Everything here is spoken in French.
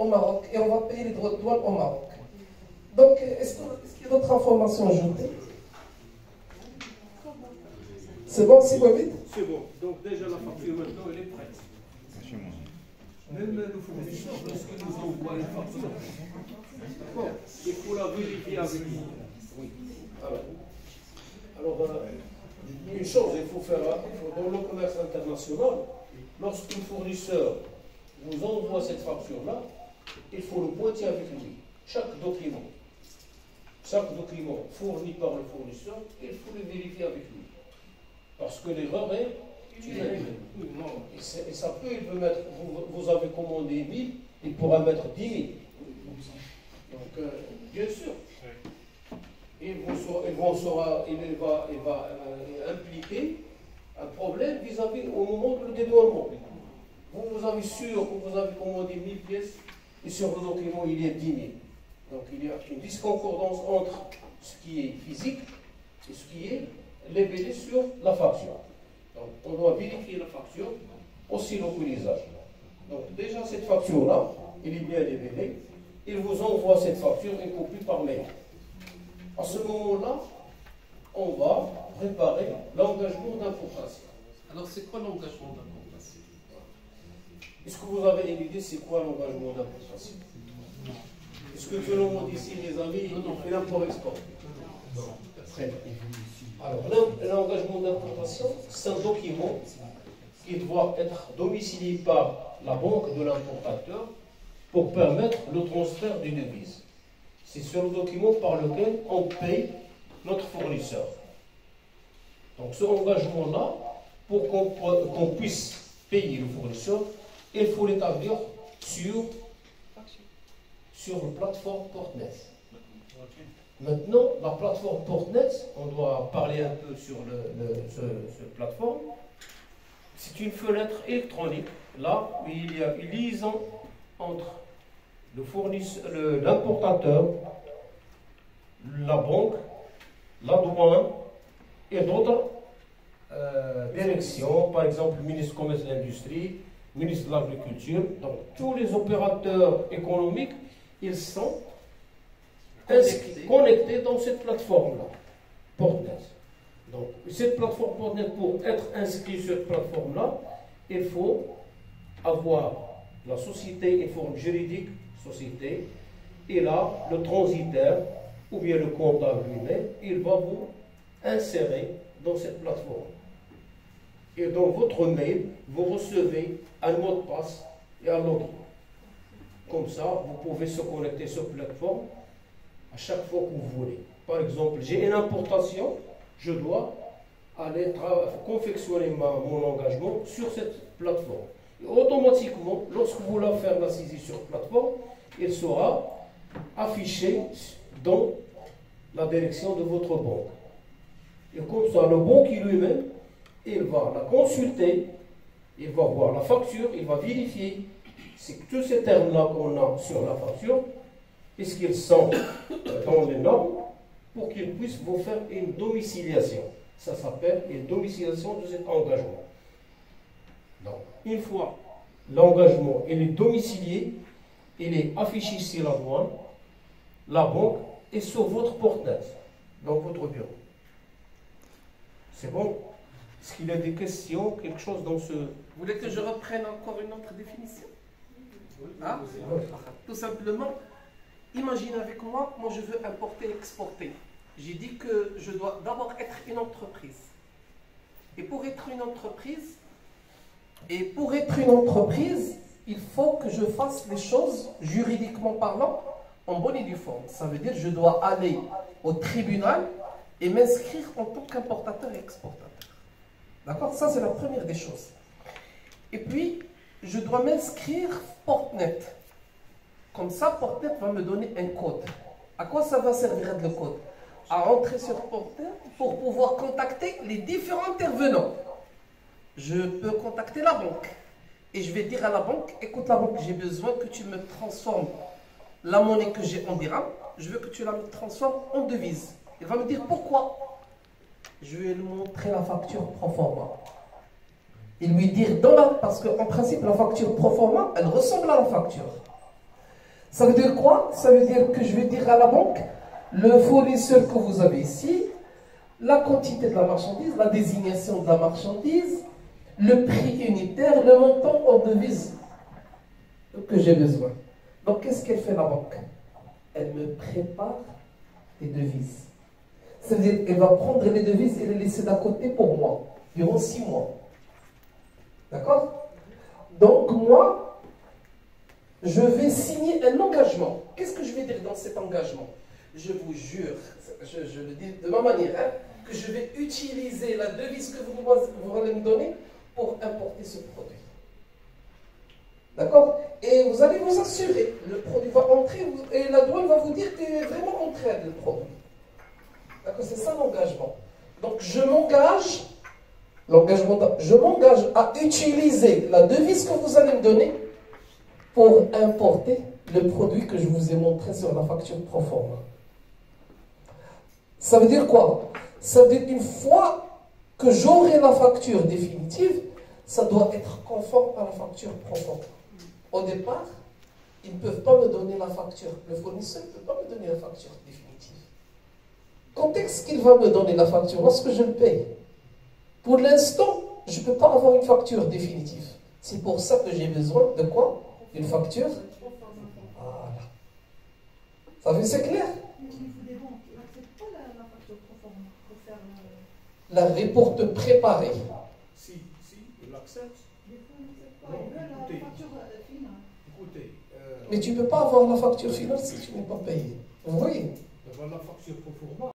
au Maroc et on va payer les droits de douane au Maroc. Donc, est-ce qu'il y a d'autres informations ajoutées? C'est bon, si vous vite? C'est bon. Donc déjà la facture maintenant elle est prête. Même le fournisseur, lorsqu'il nous envoie une facture, bon, il faut la vérifier avec nous. Oui. Alors, une chose, il faut faire, dans le commerce international, lorsqu'un fournisseur vous envoie cette facture-là, il faut le pointer avec lui. Chaque document fourni par le fournisseur, il faut le vérifier avec lui. Parce que l'erreur est humaine. Et ça peut, il peut mettre, vous avez commandé 1000, il pourra mettre 10 000. Donc, bien sûr, il va impliquer un problème vis-à-vis au moment du dédouanement. Vous avez sûr que vous avez commandé 1000 pièces et sur le document il y a 10 000. Donc il y a une disconcordance entre ce qui est physique et ce qui est labellé sur la facture. Donc on doit vérifier la facture, aussi l'utilisation. Donc déjà cette facture-là, il est bien labellé. Il vous envoie cette facture, une copie par mail. À ce moment-là, on va préparer l'engagement d'importation. Alors c'est quoi l'engagement d'importation? Est-ce que vous avez une idée c'est quoi l'engagement d'importation? Est-ce que tout le monde ici, les amis, il fait l'import-export? Très bien. Alors l'engagement d'importation, c'est un document qui doit être domicilié par la banque de l'importateur pour permettre le transfert d'une devise. C'est sur le document par lequel on paye notre fournisseur. Donc ce engagement-là, pour qu'on puisse payer le fournisseur, il faut l'établir sur la plateforme Portnet. Maintenant, la plateforme Portnet, on doit parler un peu sur cette plateforme. C'est une fenêtre électronique, là où il y a une liaison entre l'importateur, la banque, la douane et d'autres directions, par exemple le ministre du Commerce et de l'Industrie, le ministre de l'Agriculture. Donc tous les opérateurs économiques, ils sont connectés dans cette plateforme-là, Portnet. Donc cette plateforme Portnet, pour être inscrit sur cette plateforme-là, il faut avoir la société, une forme juridique, société, et là, le transitaire, ou bien le comptable lui-même, il va vous insérer dans cette plateforme. Et dans votre mail, vous recevez un mot de passe et un login. Comme ça, vous pouvez se connecter sur la plateforme à chaque fois que vous voulez. Par exemple, j'ai une importation, je dois aller confectionner mon engagement sur cette plateforme. Et automatiquement, lorsque vous voulez faire la saisie sur la plateforme, il sera affiché dans la direction de votre banque. Et comme ça, le banquier lui-même, il va la consulter, il va voir la facture, il va vérifier si tous ces termes-là qu'on a sur la facture, est-ce qu'ils sont dans les normes pour qu'il puisse vous faire une domiciliation. Ça s'appelle une domiciliation de cet engagement. Donc, une fois l'engagement il est domicilié, il est affiché sur la douane, la banque est sur votre Portnet, dans votre bureau. C'est bon? Est-ce qu'il y a des questions, quelque chose dans ce... Vous voulez que je reprenne encore une autre définition? Ah, tout simplement, imaginez avec moi, je veux importer et exporter. J'ai dit que je dois d'abord être une entreprise. Et pour être une entreprise, il faut que je fasse les choses, juridiquement parlant, en bonne et due forme. Ça veut dire que je dois aller au tribunal et m'inscrire en tant qu'importateur et exportateur. D'accord? Ça, c'est la première des choses. Et puis, je dois m'inscrire Portnet. Comme ça, Portnet va me donner un code. À quoi ça va servir le code? À entrer sur Portnet pour pouvoir contacter les différents intervenants. Je peux contacter la banque. Et je vais dire à la banque, écoute la banque, j'ai besoin que tu me transformes la monnaie que j'ai en dirham, je veux que tu la transformes en devise. Il va me dire pourquoi. Je vais lui montrer la facture pro forma. Et lui dire, parce qu'en principe, la facture pro forma, elle ressemble à la facture. Ça veut dire quoi? Ça veut dire que je vais dire à la banque, le fournisseur que vous avez ici, la quantité de la marchandise, la désignation de la marchandise, le prix unitaire, le montant en devises que j'ai besoin. Donc qu'est-ce qu'elle fait la banque? Elle me prépare les devises. Ça veut dire qu'elle va prendre les devises et les laisser d'à côté pour moi, durant 6 mois. D'accord? Donc moi, je vais signer un engagement. Qu'est-ce que je vais dire dans cet engagement? Je vous jure, je le dis de ma manière, hein, que je vais utiliser la devise que vous allez me donner pour importer ce produit. D'accord? Et vous allez vous assurer, le produit va entrer et la douane va vous dire qu'il est vraiment entré le produit. D'accord? C'est ça l'engagement. Donc je m'engage, je m'engage à utiliser la devise que vous allez me donner pour importer le produit que je vous ai montré sur la facture proforma. Ça veut dire quoi? Ça veut dire qu'une fois que j'aurai la facture définitive, ça doit être conforme à la facture proforma. Au départ, ils ne peuvent pas me donner la facture. Le fournisseur ne peut pas me donner la facture définitive. Quand est-ce qu'il va me donner la facture? Lorsque je le paye. Pour l'instant, je ne peux pas avoir une facture définitive. C'est pour ça que j'ai besoin de quoi? Une facture. Voilà. Ça veut dire c'est clair? La reporte préparée. Si, il l'accepte. Mais tu ne peux pas avoir la facture finale si tu n'es pas payé. Vous voyez? La facture proforma.